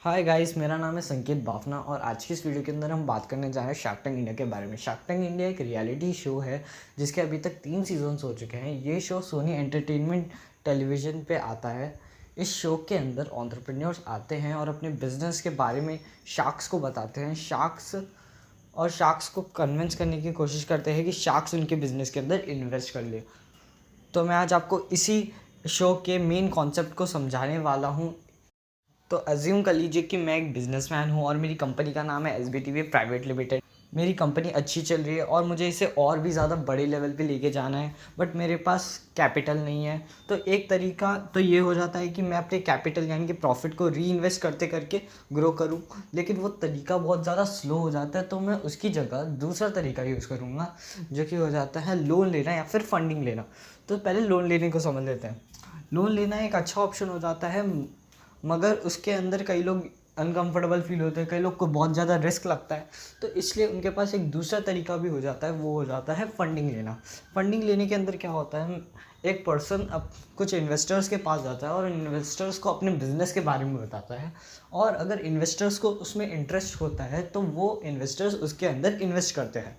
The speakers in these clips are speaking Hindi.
हाय गाइस, मेरा नाम है संकेत बाफना और आज की इस वीडियो के अंदर हम बात करने जा रहे हैं शार्क टैंक इंडिया के बारे में। शार्क टैंक इंडिया एक रियलिटी शो है जिसके अभी तक 3 सीजन्स हो चुके हैं। ये शो सोनी एंटरटेनमेंट टेलीविज़न पे आता है। इस शो के अंदर एंटरप्रेन्योर्स आते हैं और अपने बिजनेस के बारे में शार्क्स को बताते हैं। शार्क्स को कन्विंस करने की कोशिश करते हैं कि शार्क्स उनके बिजनेस के अंदर इन्वेस्ट कर ले। तो मैं आज आपको इसी शो के मेन कॉन्सेप्ट को समझाने वाला हूँ। तो अज्यूम कर लीजिए कि मैं एक बिजनेसमैन हूँ और मेरी कंपनी का नाम है SBTV प्राइवेट लिमिटेड। मेरी कंपनी अच्छी चल रही है और मुझे इसे और भी ज़्यादा बड़े लेवल पे लेके जाना है, बट मेरे पास कैपिटल नहीं है। तो एक तरीका तो ये हो जाता है कि मैं अपने कैपिटल यानी कि प्रॉफिट को री इन्वेस्ट करते करके ग्रो करूँ, लेकिन वो तरीका बहुत ज़्यादा स्लो हो जाता है। तो मैं उसकी जगह दूसरा तरीका यूज़ करूँगा, जो कि हो जाता है लोन लेना या फिर फंडिंग लेना। तो पहले लोन लेने को समझ लेते हैं। लोन लेना एक अच्छा ऑप्शन हो जाता है, मगर उसके अंदर कई लोग अनकंफर्टेबल फील होते हैं, कई लोग को बहुत ज़्यादा रिस्क लगता है। तो इसलिए उनके पास एक दूसरा तरीका भी हो जाता है, वो हो जाता है फंडिंग लेना। फंडिंग लेने के अंदर क्या होता है, एक पर्सन अब कुछ इन्वेस्टर्स के पास जाता है और इन्वेस्टर्स को अपने बिजनेस के बारे में बताता है, और अगर इन्वेस्टर्स को उसमें इंटरेस्ट होता है तो वो इन्वेस्टर्स उसके अंदर इन्वेस्ट करते हैं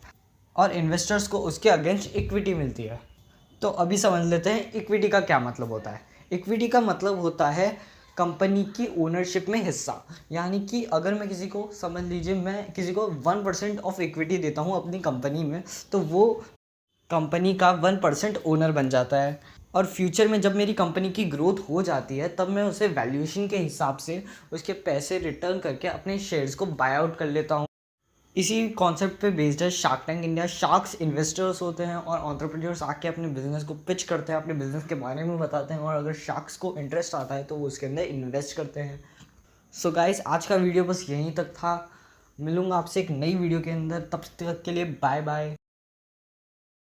और इन्वेस्टर्स को उसके अगेंस्ट इक्विटी मिलती है। तो अभी समझ लेते हैं इक्विटी का क्या मतलब होता है। इक्विटी का मतलब होता है कंपनी की ओनरशिप में हिस्सा। यानी कि अगर मैं किसी को, समझ लीजिए मैं किसी को 1% ऑफ इक्विटी देता हूँ अपनी कंपनी में, तो वो कंपनी का 1% ओनर बन जाता है। और फ्यूचर में जब मेरी कंपनी की ग्रोथ हो जाती है तब मैं उसे वैल्यूएशन के हिसाब से उसके पैसे रिटर्न करके अपने शेयर्स को बाय आउट कर लेता हूँ। इसी कॉन्सेप्ट पे बेस्ड है shark tank India. Sharks investors होते हैं और एंटरप्रेन्योर्स आके अपने बिजनेस को पिच करते हैं, अपने बिजनेस के बारे में बताते हैं, और अगर शार्क्स को इंटरेस्ट आता है तो वो उसके अंदर इन्वेस्ट करते हैं। सो गाइस, आज का वीडियो बस यहीं तक था। मिलूंगा आपसे एक नई वीडियो के अंदर, तब तक के लिए बाय बाय।